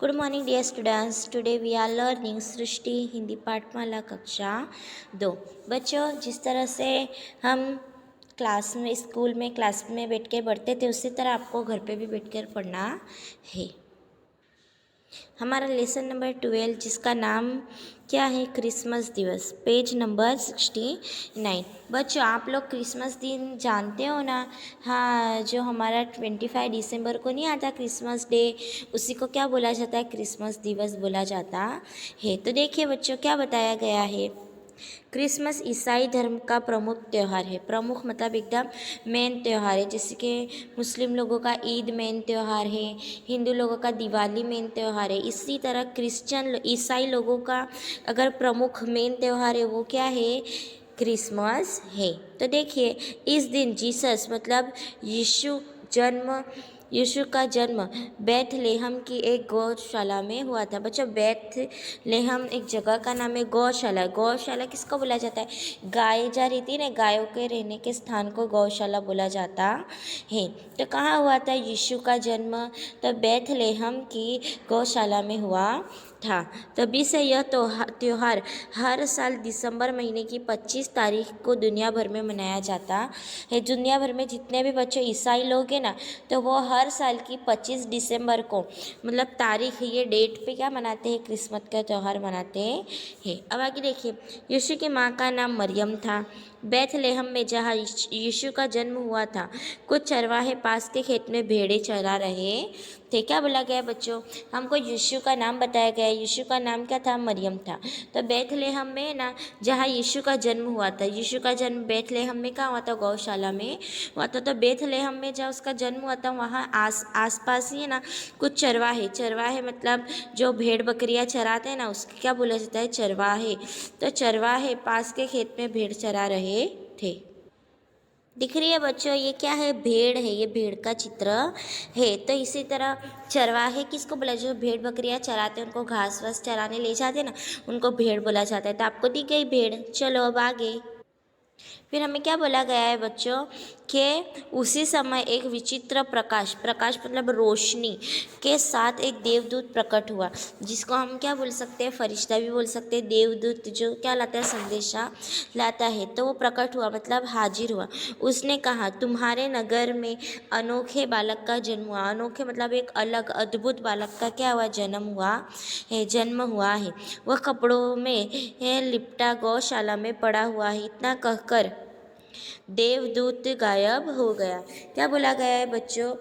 Good morning, dear students. Today we are learning सृष्टि हिंदी पाठमाला कक्षा 2। बच्चों, जिस तरह से हम क्लास में स्कूल में क्लास में बैठ के पढ़ते थे उसी तरह आपको घर पे भी बैठ कर पढ़ना है। हमारा लेसन नंबर 12 जिसका नाम क्या है, क्रिसमस दिवस, पेज नंबर 69। बच्चों, आप लोग क्रिसमस दिन जानते हो ना? हाँ, जो हमारा 25 दिसंबर को नहीं आता क्रिसमस डे, उसी को क्या बोला जाता है, क्रिसमस दिवस बोला जाता है। तो देखिए बच्चों, क्या बताया गया है। क्रिसमस ईसाई धर्म का प्रमुख त्यौहार है। प्रमुख मतलब एकदम मेन त्यौहार है। जैसे कि मुस्लिम लोगों का ईद मेन त्यौहार है, हिंदू लोगों का दिवाली मेन त्यौहार है। इसी तरह क्रिश्चियन ईसाई लोगों का अगर प्रमुख मेन त्यौहार है वो क्या है, क्रिसमस है। तो देखिए, इस दिन जीसस मतलब यीशु का जन्म बेथलेहम की एक गौशाला में हुआ था। बच्चों, बेथलेहम एक जगह का नाम है। गौशाला, गौशाला किसको बोला जाता है, गाय जा रही थी ना, गायों के रहने के स्थान को गौशाला बोला जाता है। तो कहाँ हुआ था यीशु का जन्म, तो बेथलेहम की गौशाला में हुआ था। तभी से यह त्योहार हर साल दिसंबर महीने की 25 तारीख को दुनिया भर में मनाया जाता है। दुनिया भर में जितने भी बच्चों ईसाई लोग हैं ना, तो वो हर साल की 25 दिसंबर को मतलब तारीख, ये डेट पे क्या मनाते हैं, क्रिसमस का त्यौहार मनाते हैं। अब आगे देखिए, यीशु की माँ का नाम मरियम था। बेथलेहम में जहाँ यीशु का जन्म हुआ था, कुछ चरवाहे पास के खेत में भेड़ें चरा रहे थे। क्या बोला गया बच्चों, हमको यीशु का नाम बताया गया। यीशु का नाम क्या था, मरियम था। तो बेथलेहम में ना, जहाँ यीशु का जन्म हुआ था, यीशु का जन्म बेथलेहम में कहाँ हुआ था, गौशाला में हुआ था। तो बेथलेहम में जहाँ उसका जन्म हुआ था, वहाँ आस पास ही है ना कुछ चरवाहे मतलब जो भेड़ बकरियाँ चराते हैं ना, उसको क्या बोला जाता है, चरवाहे। तो चरवाहे पास के खेत में भेड़ चरा रहे थे। दिख रही है बच्चों, ये क्या है, भेड़ है। ये भेड़ का चित्र है। तो इसी तरह चरवाहे किसको बोला, जो भेड़ बकरियां चराते हैं, उनको घास वास चराने ले जाते हैं ना, उनको भेड़ बोला जाता है। तो आपको दी गई भेड़। चलो अब आगे। फिर हमें क्या बोला गया है बच्चों, कि उसी समय एक विचित्र प्रकाश, प्रकाश मतलब रोशनी के साथ एक देवदूत प्रकट हुआ, जिसको हम क्या बोल सकते हैं, फरिश्ता भी बोल सकते हैं। देवदूत जो क्या लाता है, संदेशा लाता है। तो वो प्रकट हुआ मतलब हाजिर हुआ। उसने कहा, तुम्हारे नगर में अनोखे बालक का जन्म हुआ। अनोखे मतलब एक अलग अद्भुत बालक का क्या हुआ, जन्म हुआ है। वह कपड़ों में लिपटा गौशाला में पड़ा हुआ है। इतना कहकर देवदूत गायब हो गया। क्या बोला गया है बच्चों,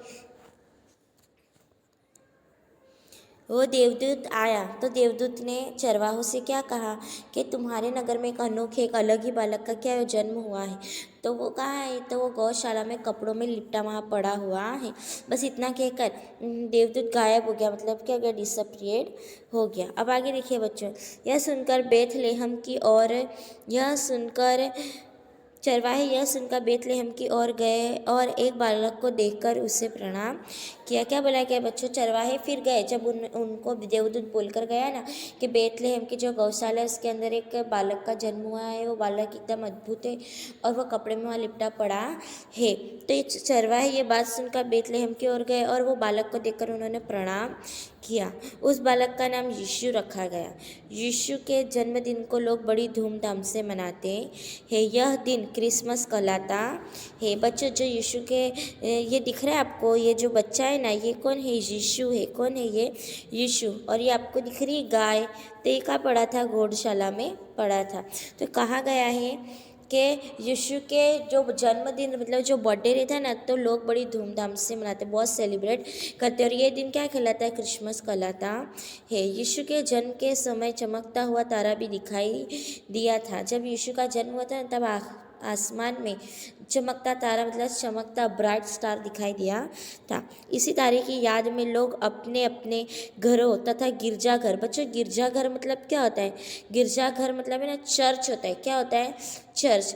वो देवदूत आया तो देवदूत ने चरवाहों से क्या कहा कि तुम्हारे नगर में एक अनोखे एक अलग ही बालक का क्या जन्म हुआ है। तो वो कहाँ है, तो वो गौशाला में कपड़ों में लिपटा वहाँ पड़ा हुआ है। बस इतना कहकर देवदूत गायब हो गया, मतलब क्या गया, डिसअपियर्ड हो गया। अब आगे देखिए बच्चों, यह सुनकर चरवाहे यह सुनकर बेथलेहम की ओर गए और एक बालक को देखकर उसे प्रणाम किया। क्या बोला गया बच्चों, चरवाहे फिर गए जब उनको देवदूत बोलकर गया ना कि बेथलेहम की जो गौशाला है उसके अंदर एक बालक का जन्म हुआ है, वो बालक एकदम अद्भुत है और वो कपड़े में वहाँ लिपटा पड़ा है। तो ये चरवाहे ये बात सुनकर बेथलेहम की ओर गए और वो बालक को देखकर उन्होंने प्रणाम किया। उस बालक का नाम यीशु रखा गया। यीशु के जन्मदिन को लोग बड़ी धूमधाम से मनाते हैं। यह दिन क्रिसमस कहलाता है। बच्चों, जो यीशु के ये दिख रहा है आपको, ये जो बच्चा है ना, ये कौन है, यीशु है। कौन है ये, यीशु। और ये आपको दिख रही है गाय, तो ये कहाँ पड़ा था, गौशाला में पड़ा था। तो कहाँ गया है कि यीशु के जो जन्मदिन मतलब जो बर्थडे रहता है ना, तो लोग बड़ी धूमधाम से मनाते, बहुत सेलिब्रेट करते। और ये दिन क्या कहलाता है, क्रिसमस कहलाता है। यीशु के जन्म के समय चमकता हुआ तारा भी दिखाई दिया था। जब यीशु का जन्म हुआ था तब आसमान में चमकता तारा मतलब चमकता ब्राइट स्टार दिखाई दिया था। इसी तारीख की याद में लोग अपने अपने घरों तथा गिरजाघर, बच्चों गिरजाघर मतलब क्या होता है, गिरजाघर मतलब है ना चर्च होता है। क्या होता है, चर्च।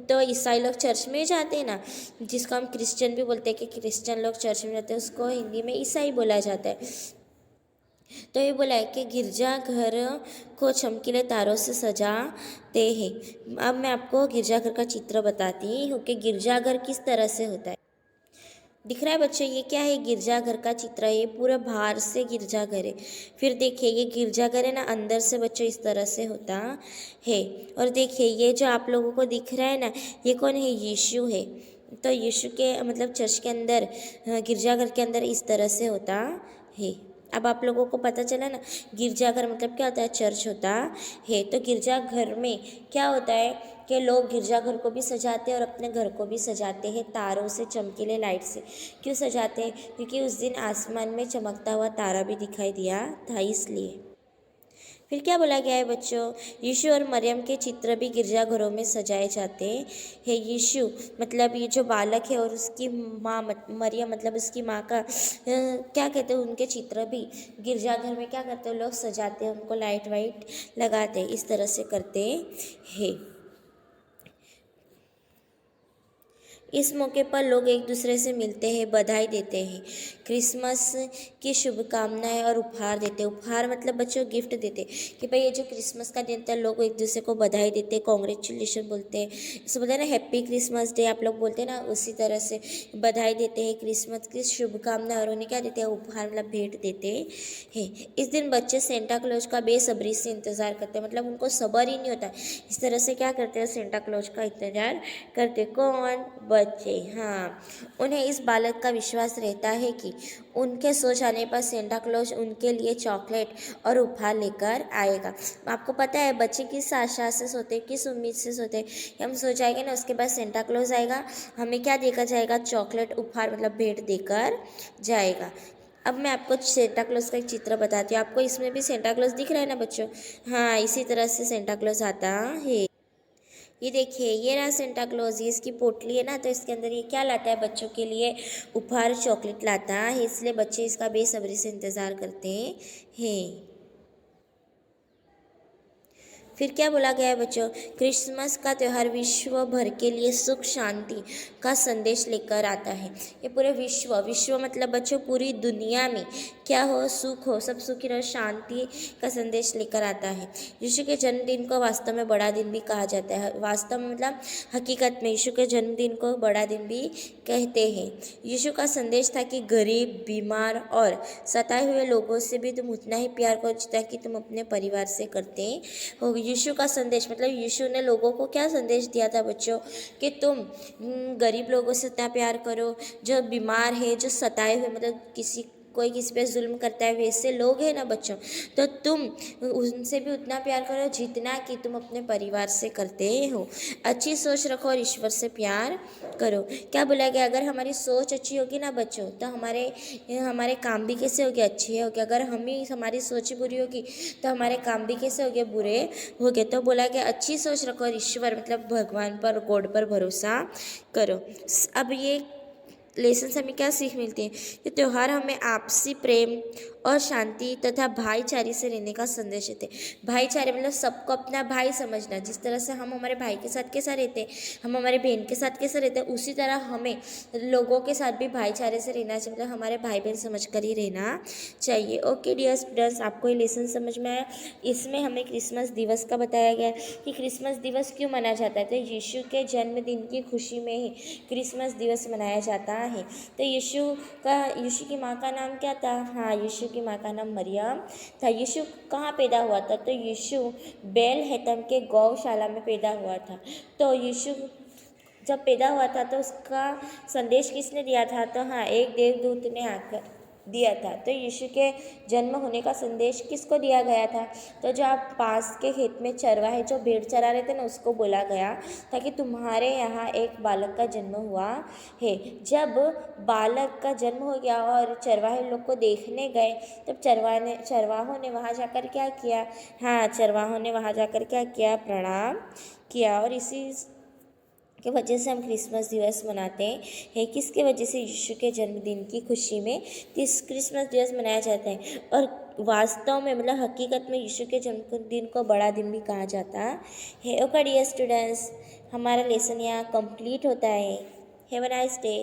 तो ईसाई लोग चर्च में जाते हैं ना, जिसको हम क्रिश्चियन भी बोलते हैं कि क्रिश्चियन लोग चर्च में जाते हैं, उसको हिंदी में ईसाई बोला जाता है। तो ये बोला है कि गिरजाघर को चमकीले तारों से सजाते हैं। अब मैं आपको गिरजाघर का चित्र बताती हूँ कि गिरजाघर किस तरह से होता है। दिख रहा है बच्चों, ये क्या है? गिरजाघर का चित्र है। ये पूरा बाहर से गिरजाघर है। फिर देखिए ये गिरजाघर है ना, अंदर से बच्चों इस तरह से होता है। और देखिए ये जो आप लोगों को दिख रहा है ना, ये कौन है? यीशु है। तो यीशु के मतलब चर्च के अंदर, गिरजाघर के अंदर इस तरह से होता है। अब आप लोगों को पता चला ना, गिरजाघर मतलब क्या होता है? चर्च होता है। तो गिरजाघर में क्या होता है कि लोग गिरजाघर को भी सजाते हैं और अपने घर को भी सजाते हैं तारों से, चमकीले लाइट से। क्यों सजाते हैं? क्योंकि उस दिन आसमान में चमकता हुआ तारा भी दिखाई दिया था, इसलिए। फिर क्या बोला गया है बच्चों? यीशु और मरियम के चित्र भी गिरजाघरों में सजाए जाते हैं। यीशु मतलब ये जो बालक है, और उसकी माँ मरियम मतलब उसकी माँ का क्या कहते हैं, उनके चित्र भी गिरजाघर में क्या करते हैं लोग? सजाते हैं, उनको लाइट वाइट लगाते हैं, इस तरह से करते हैं। इस मौके पर लोग एक दूसरे से मिलते हैं, बधाई देते हैं, क्रिसमस की शुभकामनाएं और उपहार देते हैं। उपहार मतलब बच्चों गिफ्ट देते हैं कि भाई ये जो क्रिसमस का दिन था, लोग एक दूसरे को बधाई देते हैं, कॉन्ग्रेचुलेशन बोलते हैं, इसे बोलते हैं ना हैप्पी क्रिसमस डे, आप लोग बोलते हैं ना, उसी तरह से बधाई देते हैं, क्रिसमस की शुभकामनाएं, और उन्हें क्या देते हैं? उपहार मतलब भेंट देते हैं। इस दिन बच्चे सेंटा क्लॉज का बेसब्री से इंतज़ार करते हैं, मतलब उनको सब्र ही नहीं होता, इस तरह से क्या करते हैं? सेंटा क्लॉज का इंतजार करते। कौन? बच्चे। हाँ, उन्हें इस बालक का विश्वास रहता है कि उनके सो जाने पर सेंटा क्लॉज उनके लिए चॉकलेट और उपहार लेकर आएगा। आपको पता है बच्चे किस आशा से सोते हैं, किस उम्मीद से सोते हैं कि हम सो जाएंगे ना, उसके बाद सेंटा क्लॉज आएगा, हमें क्या देकर जाएगा? चॉकलेट, उपहार मतलब भेंट देकर जाएगा। अब मैं आपको सेंटा क्लॉज का एक चित्र बताती हूँ। आपको इसमें भी सेंटा क्लॉज दिख रहा है ना बच्चों? हाँ, इसी तरह से सेंटा क्लॉज आता है। ये देखिए ये रहा सेंटा क्लॉज, ये इसकी पोटली है ना, तो इसके अंदर ये क्या लाता है? बच्चों के लिए उपहार, चॉकलेट लाता है, इसलिए बच्चे इसका बेसब्री से इंतज़ार करते हैं। फिर क्या बोला गया है बच्चों? क्रिसमस का त्यौहार विश्व भर के लिए सुख शांति का संदेश लेकर आता है। ये पूरे विश्व, विश्व मतलब बच्चों पूरी दुनिया में क्या हो? सुख हो, सब सुखी रहो, शांति का संदेश लेकर आता है। यीशु के जन्मदिन को वास्तव में बड़ा दिन भी कहा जाता है। वास्तव में मतलब हकीकत में यीशु के जन्मदिन को बड़ा दिन भी कहते हैं। यीशु का संदेश था कि गरीब, बीमार और सताए हुए लोगों से भी तुम उतना ही प्यार करो जितना कि तुम अपने परिवार से करते हो। यीशु का संदेश मतलब यीशु ने लोगों को क्या संदेश दिया था बच्चों? कि तुम गरीब लोगों से उतना प्यार करो, जो बीमार है, जो सताए हुए मतलब कोई किसी पे जुल्म करता है, वैसे लोग हैं ना बच्चों, तो तुम उनसे भी उतना प्यार करो जितना कि तुम अपने परिवार से करते हो। अच्छी सोच रखो और ईश्वर से प्यार करो। क्या बोला गया? अगर हमारी सोच अच्छी होगी ना बच्चों, तो हमारे काम भी कैसे होंगे? अच्छे होंगे। अगर हमारी सोच बुरी होगी तो हमारे काम भी कैसे होंगे? बुरे होंगे। तो बोला गया अच्छी सोच रखो और ईश्वर मतलब भगवान पर, गॉड पर भरोसा करो। अब ये लेसन से हमें क्या सीख मिलती है? ये त्यौहार हमें आपसी प्रेम और शांति तथा भाईचारे से रहने का संदेश देते हैं। भाईचारे मतलब सबको अपना भाई समझना। जिस तरह से हम हमारे भाई के साथ कैसा रहते हैं, हम हमारे बहन के साथ कैसा रहते हैं, उसी तरह हमें लोगों के साथ भी भाईचारे से रहना चाहिए, मतलब हमारे भाई बहन समझ कर ही रहना चाहिए। ओके डियर स्टूडेंट्स, आपको ये लेसन समझ में आया? इसमें हमें क्रिसमस दिवस का बताया गया है कि क्रिसमस दिवस क्यों मनाया जाता है। तो यीशु के जन्मदिन की खुशी में ही क्रिसमस दिवस मनाया जाता है। तो यीशु की माँ का नाम क्या था? हाँ, यीशु की माँ का नाम मरियम था। यीशु कहाँ पैदा हुआ था? तो यीशु बेथलेहम के गौशाला में पैदा हुआ था। तो यीशु जब पैदा हुआ था तो उसका संदेश किसने दिया था? तो हाँ, एक देवदूत ने आकर दिया था। तो यीशु के जन्म होने का संदेश किसको दिया गया था? तो जो आप पास के खेत में चरवाहे जो भेड़ चरा रहे थे ना, उसको बोला गया था कि तुम्हारे यहाँ एक बालक का जन्म हुआ है। जब बालक का जन्म हो गया और चरवाहे लोग को देखने गए, तब चरवाहों ने वहाँ जाकर क्या किया? हाँ, चरवाहों ने वहाँ जाकर क्या किया? प्रणाम किया। और इसी के वजह से हम क्रिसमस दिवस मनाते हैं। किसके वजह से? यीशु के जन्मदिन की खुशी में क्रिसमस दिवस मनाया जाता है। और वास्तव में मतलब हकीकत में यीशु के जन्मदिन को बड़ा दिन भी कहा जाता है। ओके डियर स्टूडेंट्स, हमारा लेसन यहाँ कंप्लीट होता है। Have a nice day.